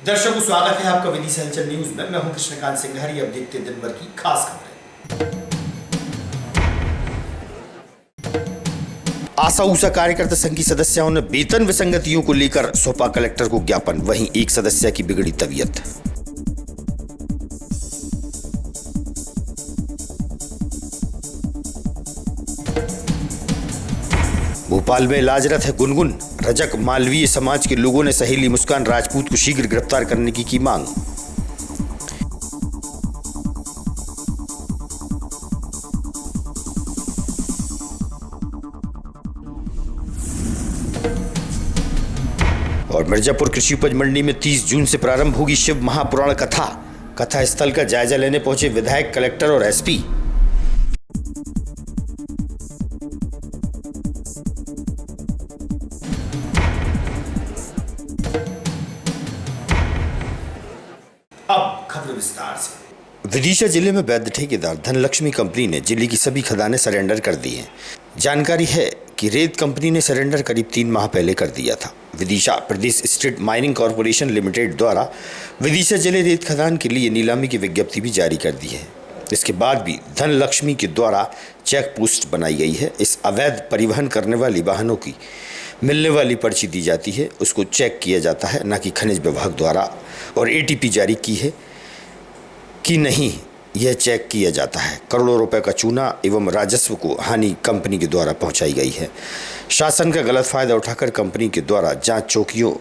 दर्शकों, स्वागत है आपका विदिशा हलचल न्यूज में। मैं हूं कृष्णकांत सिंघारी। अब देखते हैं दिन भर की खास खबरें। आशा ऊषा कार्यकर्ता संघ की सदस्यों ने वेतन विसंगतियों को लेकर सौंपा कलेक्टर को ज्ञापन। वहीं एक सदस्य की बिगड़ी तबीयत। भोपाल में इलाजरत है गुनगुन। रजक मालवीय समाज के लोगों ने सहेली मुस्कान राजपूत को शीघ्र गिरफ्तार करने की मांग। और मिर्जापुर कृषि उपज मंडी में 30 जून से प्रारंभ होगी शिव महापुराण कथा स्थल का जायजा लेने पहुंचे विधायक, कलेक्टर और एसपी। अब खबर विस्तार से। विदिशा जिले में वैध ठेकेदार धनलक्ष्मी कंपनी ने जिले की सभी खदानें सरेंडर कर दी हैं। जानकारी है कि रेत कंपनी ने सरेंडर करीब 3 माह पहले कर दिया था। विदिशा प्रदेश स्टेट माइनिंग कॉरपोरेशन लिमिटेड द्वारा विदिशा जिले रेत खदान के लिए नीलामी की विज्ञप्ति भी जारी कर दी है। इसके बाद भी धनलक्ष्मी के द्वारा चेक पोस्ट बनाई गई है। इस अवैध परिवहन करने वाली वाहनों की मिलने वाली पर्ची दी जाती है, उसको चेक किया जाता है, न कि खनिज विभाग द्वारा और एटीपी जारी की है कि नहीं, यह चेक किया जाता है। करोड़ों रुपए का चूना एवं राजस्व को हानि कंपनी के द्वारा पहुंचाई गई है। शासन का गलत फायदा उठाकर कंपनी के द्वारा जांच चौकियों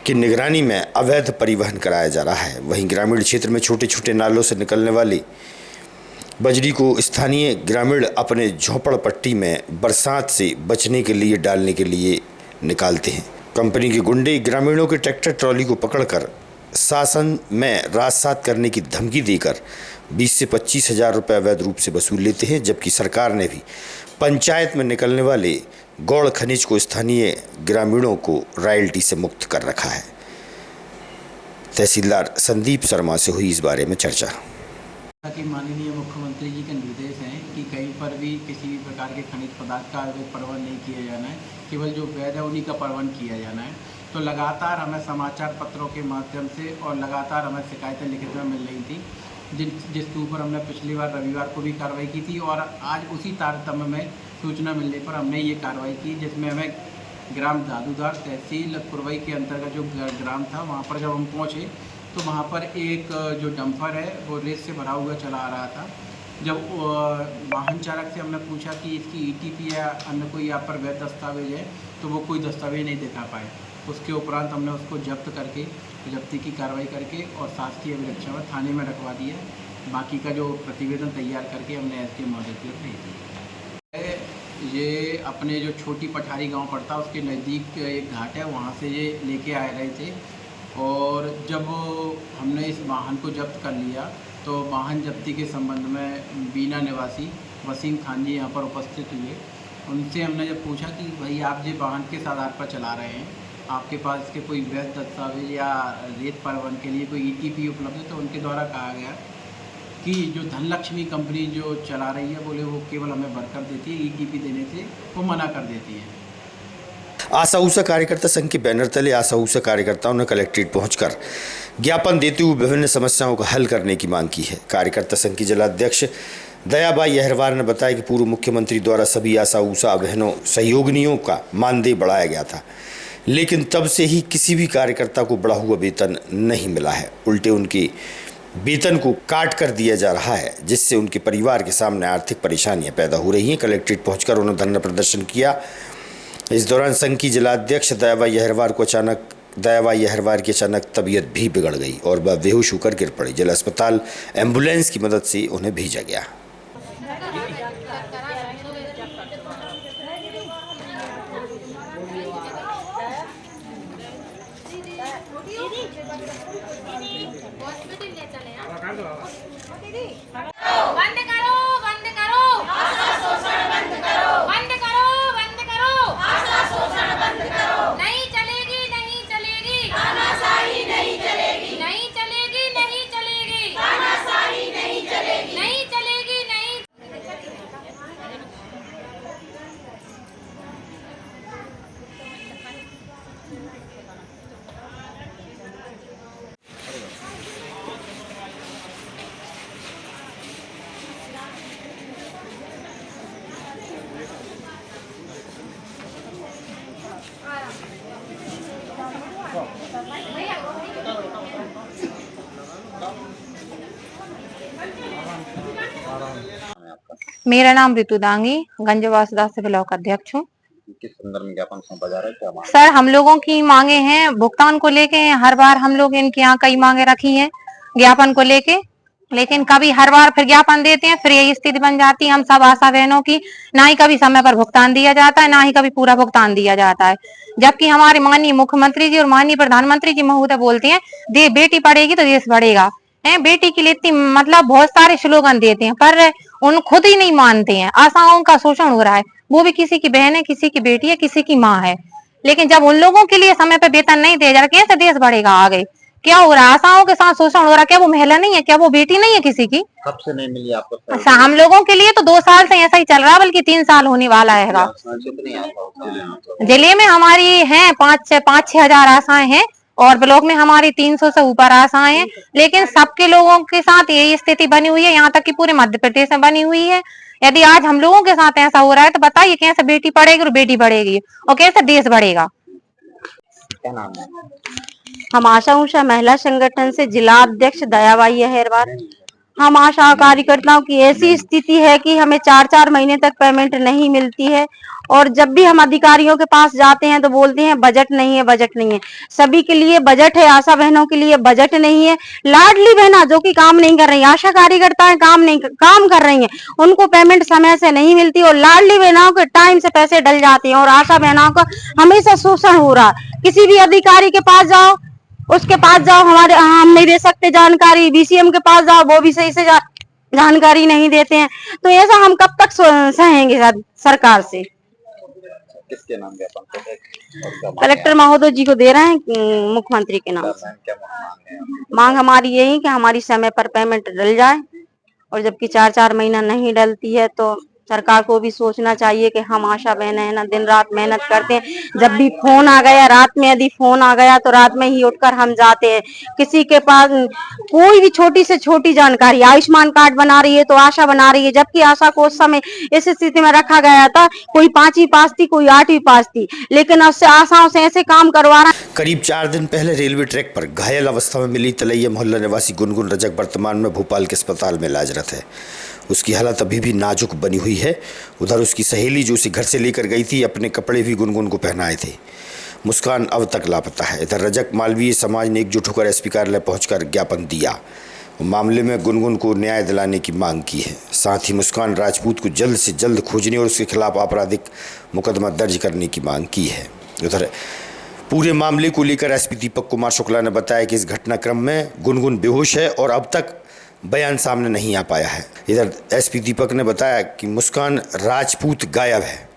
की निगरानी में अवैध परिवहन कराया जा रहा है। वहीं ग्रामीण क्षेत्र में छोटे छोटे नालों से निकलने वाली बजरी को स्थानीय ग्रामीण अपने झोपड़पट्टी में बरसात से बचने के लिए डालने के लिए निकालते हैं। कंपनी के गुंडे ग्रामीणों के ट्रैक्टर ट्रॉली को पकड़कर शासन में राजसात करने की धमकी देकर 20 से 25 हज़ार रुपये अवैध रूप से वसूल लेते हैं। जबकि सरकार ने भी पंचायत में निकलने वाले गौड़ खनिज को स्थानीय ग्रामीणों को रॉयल्टी से मुक्त कर रखा है। तहसीलदार संदीप शर्मा से हुई इस बारे में चर्चा। कि माननीय मुख्यमंत्री जी के निर्देश हैं कि कहीं पर भी किसी भी प्रकार के खनिज पदार्थ का परिवहन नहीं किया जाना है, केवल जो वैध है उन्हीं का परिवहन किया जाना है। तो लगातार हमें समाचार पत्रों के माध्यम से और लगातार हमें शिकायतें लिखित में मिल रही थी, जिसके ऊपर हमने पिछली बार रविवार को भी कार्रवाई की थी और आज उसी तारतम्य में सूचना मिलने पर हमने ये कार्रवाई की, जिसमें हमें ग्राम दादूदार तहसील पुरवई के अंतर्गत जो ग्राम था वहाँ पर जब हम पहुँचे तो वहाँ पर एक जो डंपर है वो रेत से भरा हुआ चला आ रहा था। जब वाहन चालक से हमने पूछा कि इसकी ईटीपी या अन्य कोई यहाँ पर वैध दस्तावेज है तो वो कोई दस्तावेज नहीं दिखा पाए। उसके उपरांत हमने उसको जब्ती की कार्रवाई करके और शासकीय अभिरक्षा में थाने में रखवा दिया। बाकी का जो प्रतिवेदन तैयार करके हमने एसडीएम महोदय को भेज दिया। ये अपने जो छोटी पठारी गाँव पड़ता है उसके नज़दीक एक घाट है, वहाँ से ये लेके आ रहे थे और जब हमने इस वाहन को जब्त कर लिया तो वाहन जब्ती के संबंध में बीना निवासी वसीम खान जी यहाँ पर उपस्थित हुए। उनसे हमने जब पूछा कि भाई आप ये वाहन किस आधार पर चला रहे हैं, आपके पास इसके कोई वैध दस्तावेज या रेत परिवहन के लिए कोई ईटीपी उपलब्ध है, तो उनके द्वारा कहा गया कि जो धनलक्ष्मी कंपनी जो चला रही है बोले वो केवल हमें भरकर देती है, ईटीपी देने से वो मना कर देती है। आशा ऊषा कार्यकर्ता संघ के बैनर तले आशा ऊषा कार्यकर्ताओं ने कलेक्ट्रेट पहुंचकर ज्ञापन देते हुए विभिन्न समस्याओं का हल करने की मांग की है। कार्यकर्ता संघ की जिलाध्यक्ष दयाबाई अहरवार ने बताया कि पूर्व मुख्यमंत्री द्वारा सभी आशा ऊषा बहनों सहयोगिनियों का मानदेय बढ़ाया गया था, लेकिन तब से ही किसी भी कार्यकर्ता को बढ़ा हुआ वेतन नहीं मिला है। उल्टे उनके वेतन को काट कर दिया जा रहा है, जिससे उनके परिवार के सामने आर्थिक परेशानियां पैदा हो रही हैं। कलेक्ट्रेट पहुंचकर उन्होंने धरना प्रदर्शन किया। इस दौरान संघ की जिलाध्यक्ष दयाबाई अहरवार की अचानक तबीयत भी बिगड़ गई और वह बेहोश होकर गिर पड़ी। जिला अस्पताल एम्बुलेंस की मदद से उन्हें भेजा गया। बंद करो, बंद करो, आशा शोषण बंद करो, बंद करो, बंद करो, आशा शोषण बंद करो। नहीं चलेगी, नहीं चलेगी, तानाशाही नहीं चलेगी, नहीं चलेगी, नहीं चलेगी, तानाशाही नहीं चलेगी, नहीं चलेगी, नहीं। मेरा नाम ऋतु दांगी, गंजवास दास से ब्लॉक अध्यक्ष हूँ। किस संदर्भ में ज्ञापन सौंपा जा रहा है, क्या मांग? सर, हम लोगों की मांगे हैं भुगतान को लेके। हर बार हम लोग इनके यहाँ कई मांगे रखी हैं ज्ञापन को लेके, लेकिन कभी हर बार फिर ज्ञापन देते हैं, फिर यही स्थिति बन जाती है हम सब आशा बहनों की। ना ही कभी समय पर भुगतान दिया जाता है, ना ही कभी पूरा भुगतान दिया जाता है। जबकि हमारे माननीय मुख्यमंत्री जी और माननीय प्रधानमंत्री जी महोदय बोलते हैं दे बेटी पढ़ेगी तो देश बढ़ेगा। बेटी के लिए इतनी मतलब बहुत सारे स्लोगन देते हैं, पर उन खुद ही नहीं मानते हैं। आशाओं का शोषण हो रहा है, वो भी किसी की बहन है, किसी की बेटी है, किसी की माँ है। लेकिन जब उन लोगों के लिए समय पे वेतन नहीं दिया जा रहा, कैसे देश बढ़ेगा आगे? क्या हो रहा है? आशाओं के साथ शोषण हो रहा है। क्या वो महिला नहीं है? क्या वो बेटी नहीं है किसी की? कब से नहीं मिली आपको? अच्छा, हम लोगों के लिए तो 2 साल से ऐसा ही चल रहा है, बल्कि 3 साल होने वाला है। जिले में हमारी है 5-6 हजार आशाएं हैं और ब्लॉक में हमारी 300 से ऊपर आशाएं हैं। लेकिन सबके लोगों के साथ यही स्थिति बनी हुई है, यहाँ तक कि पूरे मध्य प्रदेश में बनी हुई है। यदि आज हम लोगों के साथ ऐसा हो रहा है तो बताइए कैसे बेटी पढ़ेगी और बेटी बढ़ेगी और कैसे देश बढ़ेगा? क्या नाम है? हम आशा उषा महिला संगठन से जिला अध्यक्ष दयाबाई अहिरवार। हम आशा कार्यकर्ताओं की ऐसी स्थिति है कि हमें 4-4 महीने तक पेमेंट नहीं मिलती है और जब भी हम अधिकारियों के पास जाते हैं तो बोलते हैं बजट नहीं है, बजट नहीं है। सभी के लिए बजट है, आशा बहनों के लिए बजट नहीं है। लाडली बहना जो कि काम नहीं कर रही, आशा कार्यकर्ताएं काम कर रही हैं, उनको पेमेंट समय से नहीं मिलती और लाडली बहनाओं के टाइम से पैसे डल जाते हैं और आशा बहनाओं का हमेशा शोषण हो रहा है। किसी भी अधिकारी के पास जाओ, उसके पास जाओ, हम नहीं दे सकते जानकारी। बीसीएम के पास जाओ, वो भी सही से जानकारी नहीं देते हैं। तो ऐसा हम कब तक सहेंगे सरकार से? किसके नाम ज्ञापन? कलेक्टर महोदय जी को दे रहे हैं, मुख्यमंत्री के नाम से। क्या मांग है? मांग हमारी यही कि हमारी समय पर पेमेंट डल जाए और जबकि 4-4 महीना नहीं डलती है तो सरकार को भी सोचना चाहिए कि हम आशा बहनें हैं ना, दिन रात मेहनत करते हैं। जब भी फोन आ गया, रात में यदि फोन आ गया तो रात में ही उठकर हम जाते हैं। किसी के पास कोई भी छोटी से छोटी जानकारी, आयुष्मान कार्ड बना रही है तो आशा बना रही है, जबकि आशा को उस समय इस स्थिति में रखा गया था, कोई 5वीं पास थी, कोई 8वीं पास थी, लेकिन उससे आशाओं से ऐसे काम करवा रहा है। करीब 4 दिन पहले रेलवे ट्रैक पर घायल अवस्था में मिली तलैया मोहल्ला निवासी गुनगुन रजक वर्तमान में भोपाल के अस्पताल में इलाजरत है। उसकी हालत अभी भी नाजुक बनी हुई है। उधर उसकी सहेली जो उसे घर से लेकर गई थी, अपने कपड़े भी गुनगुन को पहनाए थे। मुस्कान अब तक लापता है। इधर रजक मालवीय समाज ने एकजुट होकर एसपी कार्यालय पहुंचकर ज्ञापन दिया। मामले में गुनगुन को न्याय दिलाने की मांग की है। साथ ही मुस्कान राजपूत को जल्द से जल्द खोजने और उसके खिलाफ आपराधिक मुकदमा दर्ज करने की मांग की है। उधर पूरे मामले को लेकर एसपी दीपक कुमार शुक्ला ने बताया कि इस घटनाक्रम में गुनगुन बेहोश है और अब तक बयान सामने नहीं आ पाया है। इधर एसपी दीपक ने बताया कि मुस्कान राजपूत गायब है,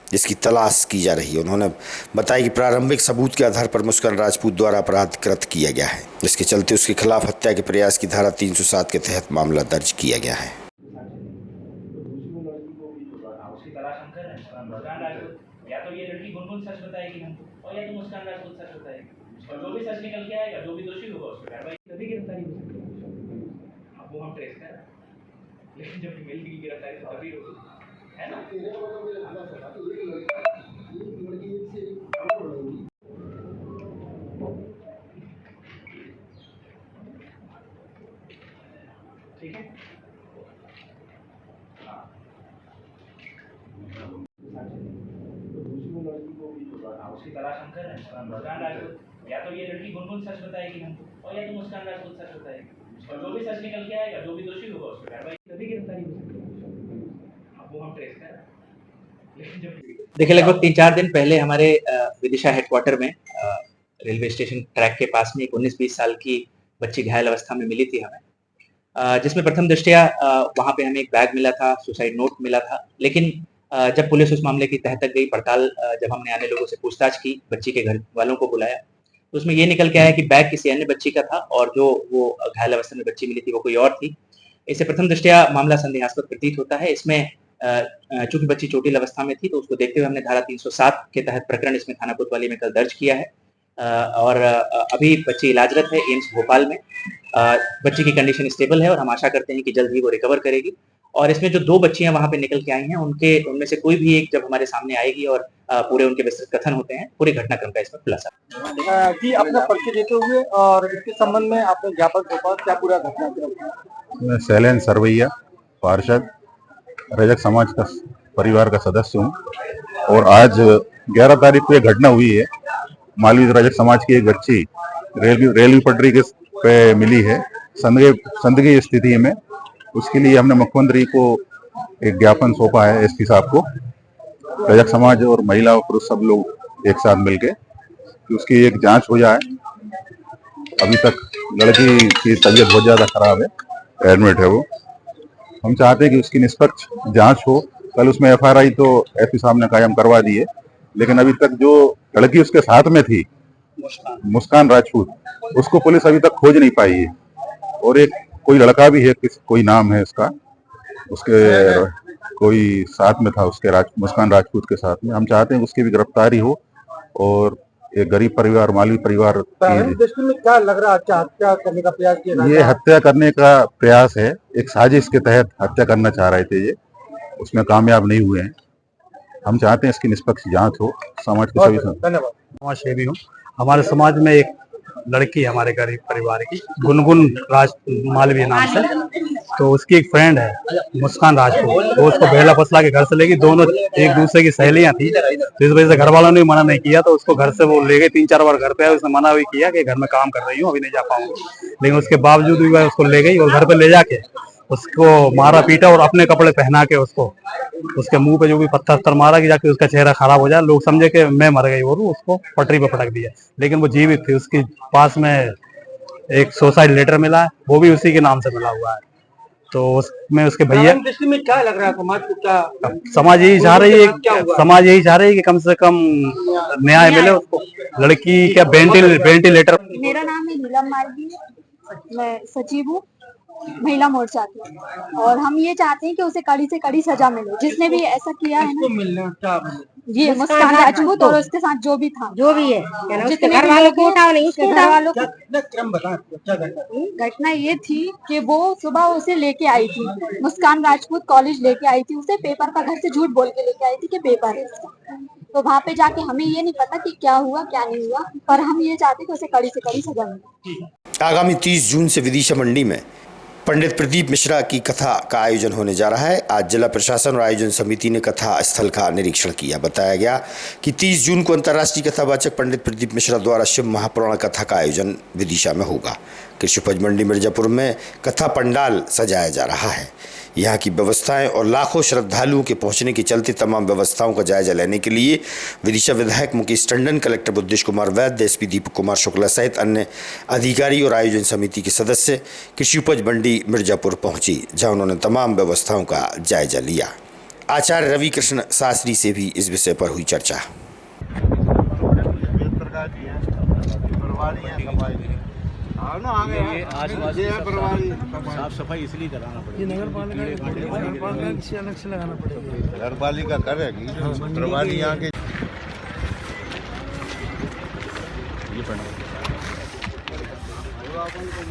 जिसकी तलाश की जा रही है। उन्होंने बताया कि प्रारंभिक सबूत के आधार पर मुस्कान राजपूत द्वारा अपराध कृत किया गया है, जिसके चलते उसके खिलाफ हत्या के प्रयास की धारा 307 के तहत मामला दर्ज किया गया है। या तो ये लड़की गुनगुन सच बताएगी हमको और या तो मुस्कान राजपूत सच बताएगी और जो भी सच निकल के आएगा, जो भी दोषी होगा उस पर कार्रवाई तभी गिरफ्तारी हो सकती है। अब वो हम ट्रेस कर रहे हैं, लेकिन जब फीमेल की गिरफ्तारी तो तभी होगी, है ना? ठीक है, उसकी तलाश हम कर रहे हैं। मुस्कान राजपूत या तो ये लड़की गुनगुन सच बताएगी हमको और या तो मुस्कान राजपूत सच बताएगी और जो भी सच निकल के आएगा, जो भी दोषी होगा उस पर कार्रवाई तभी गिरफ्तारी हो सकती है। अब वो हम ट्रेस कर रहे हैं, लेकिन जब देखिए, लगभग 3-4 दिन पहले हमारे विदिशा हेडक्वार्टर में रेलवे स्टेशन ट्रैक के पास में एक 19-20 साल की बच्ची घायल अवस्था में मिली थी हमें, जिसमें प्रथम दृष्टया वहाँ पे हमें एक बैग मिला था, सुसाइड नोट मिला था। लेकिन जब पुलिस उस मामले की तह तक गई, पड़ताल जब हमने आने लोगों से पूछताछ की, बच्ची के घर वालों को बुलाया, तो उसमें ये निकल के आया कि बैग किसी अन्य बच्ची का था और जो वो घायल अवस्था में बच्ची मिली थी वो कोई और थी। इससे प्रथम दृष्टया मामला संदेहास्पद प्रतीत होता है। इसमें चूंकि बच्ची चोटिल अवस्था में थी तो उसको देखते हुए हमने धारा 307 के तहत प्रकरण इसमें थाना कोतवाली में कल दर्ज किया है और अभी बच्ची इलाजरत है एम्स भोपाल में। बच्ची की कंडीशन स्टेबल है और हम आशा करते हैं कि जल्द ही वो रिकवर करेगी। और इसमें जो 2 बच्चियां वहां पे निकल के आई हैं, उनमें से कोई भी एक जब हमारे सामने आएगी और पूरे उनके विस्तृत कथन होते हैं, पूरे घटनाक्रम का इसमें खुलासा जी अपना परिचय देते हुए और इसके संबंध में आपने ज्ञापन सौंपा, क्या पूरा घटनाक्रम? शैलेंद्र सरवैया, पार्षद, रजक समाज का परिवार का सदस्य हूँ और आज 11 तारीख को एक घटना हुई है। मालवीय रजक समाज की एक बच्ची रेलवे पटरी के पे मिली है संदिग्ध स्थिति में। उसके लिए हमने मुख्यमंत्री को एक ज्ञापन सौंपा है, एसपी साहब को। रजक समाज और महिला और पुरुष सब लोग एक साथ मिलके कि उसकी एक जांच हो जाए। अभी तक लड़की की तबीयत बहुत ज्यादा खराब है, एडमिट है वो। हम चाहते हैं कि उसकी निष्पक्ष जांच हो। कल उसमें एफआईआर तो एसपी साहब ने कायम करवा दी है, लेकिन अभी तक जो लड़की उसके साथ में थी मुस्कान राजपूत, उसको पुलिस अभी तक खोज नहीं पाई है। और एक कोई लड़का भी है, कोई नाम है उसका, उसके कोई साथ में था उसके मुस्कान राजपूत के साथ में। हम चाहते हैं कि उसकी भी गिरफ्तारी हो और एक गरीब परिवार, मालवीय परिवार दृष्टि में क्या लग रहा है, क्या हत्या करने का प्रयास किया? ये हत्या करने का प्रयास है, एक साजिश के तहत हत्या करना चाह रहे थे ये, उसमें कामयाब नहीं हुए हैं। हम चाहते हैं इसकी निष्पक्ष जांच हो। समाज के सभी धन्यवाद। समाज सेवी हूँ। हमारे समाज में एक लड़की हमारे गरीब परिवार की गुनगुन मालवीय नाम से, तो उसकी एक फ्रेंड है मुस्कान राजपूत, वो उसको बेहला फसला के घर से लेगी। दोनों एक दूसरे की सहेलियां थी, तो इस वजह से घर वालों ने मना नहीं किया, तो उसको घर से वो ले गए। 3-4 बार घर पे आए, उसने मना भी किया कि घर में काम कर रही हूँ, अभी नहीं जा पाऊंगी, लेकिन उसके बावजूद भी वह उसको ले गई और घर पे ले जाके उसको मारा पीटा और अपने कपड़े पहना के उसको उसके मुंह पे जो भी पत्थर मारा कि जाके उसका चेहरा खराब हो जाए, लोग समझे कि मैं मर गई, और उसको पटरी पे पटक दिया। लेकिन वो जीवित थी। उसके पास में एक सुसाइड लेटर मिला है, वो भी उसी के नाम से मिला हुआ है। तो उसमें उसके भैया दृष्टि में क्या लग रहा है, समाज को क्या? समाज यही चाह रही है, समाज यही चाह रही है कि कम से कम न्याय मिले उसको। लड़की क्या वेंटिलेटर। मेरा नाम है नीलम मालवीय, मैं सचिव हूँ महिला मोर्चा की, और हम ये चाहते हैं कि उसे कड़ी से कड़ी सजा मिले, जिसने भी ऐसा किया है ना। ये मुस्कान राजपूत और उसके साथ जो भी था, जो भी है, जितने घर वालों को उठाओ नहीं, उसके घर वालों को। घटना ये थी कि वो सुबह उसे लेके आई थी, मुस्कान राजपूत कॉलेज लेके आई थी उसे, पेपर का घर से झूठ बोल के लेके आई थी कि पेपर है इसका। तो वहाँ पे जाके हमें ये नहीं पता कि क्या हुआ क्या नहीं हुआ, पर हम ये चाहते कि उसे कड़ी से कड़ी सजा मिले। आगामी 30 जून से विदिशा मंडी में पंडित प्रदीप मिश्रा की कथा का आयोजन होने जा रहा है। आज जिला प्रशासन और आयोजन समिति ने कथा स्थल का निरीक्षण किया। बताया गया कि 30 जून को अंतर्राष्ट्रीय कथावाचक पंडित प्रदीप मिश्रा द्वारा शिव महापुराण कथा का आयोजन विदिशा में होगा। कृषि उपज मंडी मिर्जापुर में कथा पंडाल सजाया जा रहा है। यहाँ की व्यवस्थाएं और लाखों श्रद्धालुओं के पहुंचने के चलते तमाम व्यवस्थाओं का जायजा लेने के लिए विदिशा विधायक मुकेश टंडन, कलेक्टर बुद्धेश कुमार वैद्य, एसपी दीपक कुमार शुक्ला सहित अन्य अधिकारी और आयोजन समिति के सदस्य कृषि उपज मंडी मिर्जापुर पहुंची, जहां उन्होंने तमाम व्यवस्थाओं का जायजा लिया। आचार्य रवि कृष्ण शास्त्री से भी इस विषय पर हुई चर्चा। साफ सफाई इसलिए कराना पड़ेगा, नगर पालिका किसी अलग से लगाना पड़ेगा। नगर पालिका करेगी, प्रभारी यहाँ के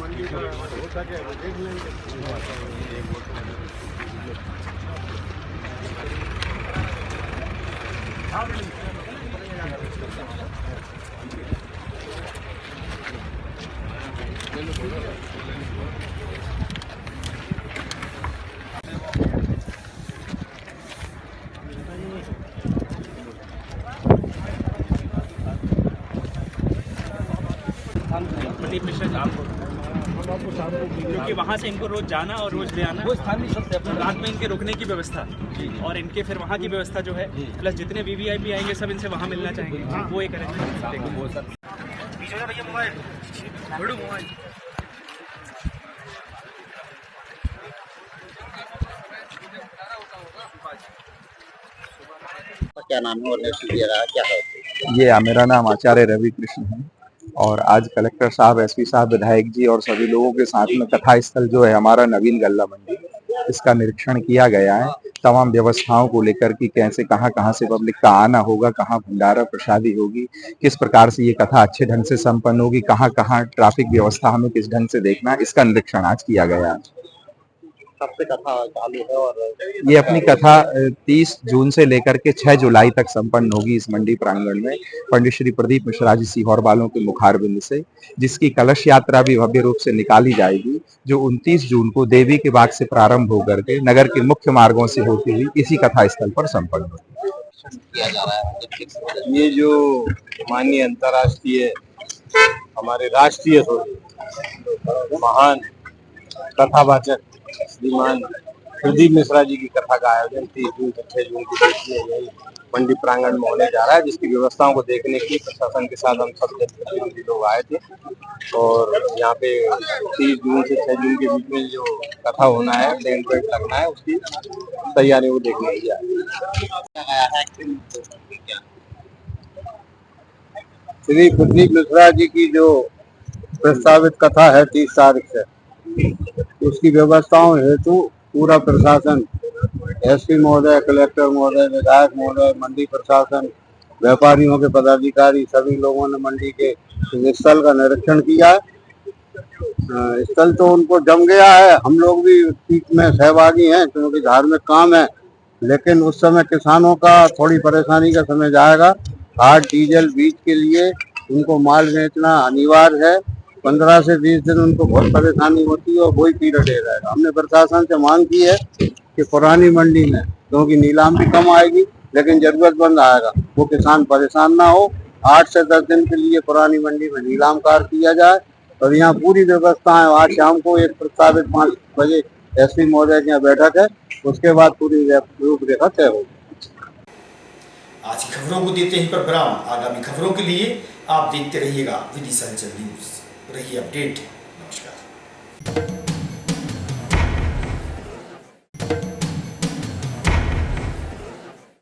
मंडी का हो सके देख लेंगे। प्रदीप मिश्रा क्योंकि वहाँ से इनको रोज जाना और रोज ले आना, रात में इनके रुकने की व्यवस्था और इनके फिर वहाँ की व्यवस्था जो है, प्लस जितने वीवीआईपी आएंगे सब इनसे वहाँ मिलना चाहेंगे, वो एक क्या नाम है और क्या है? ये मेरा नाम आचार्य रवि कृष्ण है, और आज कलेक्टर साहब, एसपी साहब, विधायक जी और सभी लोगों के साथ में कथा स्थल जो है हमारा नवीन गल्ला मंडी, इसका निरीक्षण किया गया है। तमाम व्यवस्थाओं को लेकर कि कैसे कहां से पब्लिक का आना होगा, कहां भंडारा प्रसादी होगी, किस प्रकार से ये कथा अच्छे ढंग से संपन्न होगी, कहां ट्रैफिक व्यवस्था हमें किस ढंग से देखना है, इसका निरीक्षण आज किया गया है। कब से कथा चालू है और ये अपनी कथा 30 जून से लेकर के 6 जुलाई तक संपन्न होगी इस मंडी प्रांगण में पंडित श्री प्रदीप मिश्रा जी सीहोर वालों के मुखारबिंद से, जिसकी कलश यात्रा भी भव्य रूप से निकाली जाएगी, जो 29 जून को देवी के बाग से प्रारंभ होकर के नगर के मुख्य मार्गों से होती हुई इसी कथा स्थल पर संपन्न होगी। किया जा रहा है। ये जो माननीय अंतर्राष्ट्रीय हमारे राष्ट्रीय महान कथावाचक श्रीमान प्रदीप मिश्रा जी की कथा का आयोजन 30 जून से 6 जून के बीच में यही मंडी प्रांगण में होने जा रहा है, जिसकी व्यवस्थाओं को देखने के लिए प्रशासन के साथ हम सब जनप्रतिनिधि लोग आए थे और यहाँ पे 30 जून से 6 जून के बीच में जो कथा होना है, टेंट वेंट लगना है, उसकी तैयारियों को देखने के लिए आए। श्री प्रदीप मिश्रा जी की जो प्रस्तावित कथा है 30 तारीख से, उसकी व्यवस्थाओं हेतु पूरा प्रशासन, एसपी महोदय, कलेक्टर महोदय, विधायक महोदय, मंडी प्रशासन, व्यापारियों के पदाधिकारी, सभी लोगों ने मंडी के स्थल का निरीक्षण किया है। स्थल तो उनको जम गया है, हम लोग भी ठीक में सहभागी हैं क्योंकि धार्मिक काम है, लेकिन उस समय किसानों का थोड़ी परेशानी का समय जाएगा। खाद डीजल बीज के लिए उनको माल बेचना अनिवार्य है, 15 से 20 दिन उनको बहुत परेशानी होती है और वही पीरियड रहेगा। हमने प्रशासन से मांग की है कि पुरानी मंडी में, क्योंकि नीलाम भी कम आएगी लेकिन जरूरतमंद आएगा, वो किसान परेशान ना हो, 8 से 10 दिन के लिए पुरानी मंडी में नीलाम कार्य किया जाए और यहाँ पूरी व्यवस्था है। आज शाम को एक प्रस्तावित 5 बजे एसपी महोदय की यहाँ बैठक है, उसके बाद पूरी रूपरेखा तय होगी। आज की खबरों को देते हैं पर विराम। आगामी खबरों के लिए आप देखते रहिएगा विदिशा न्यूज। रहिए अपडेट। नमस्कार।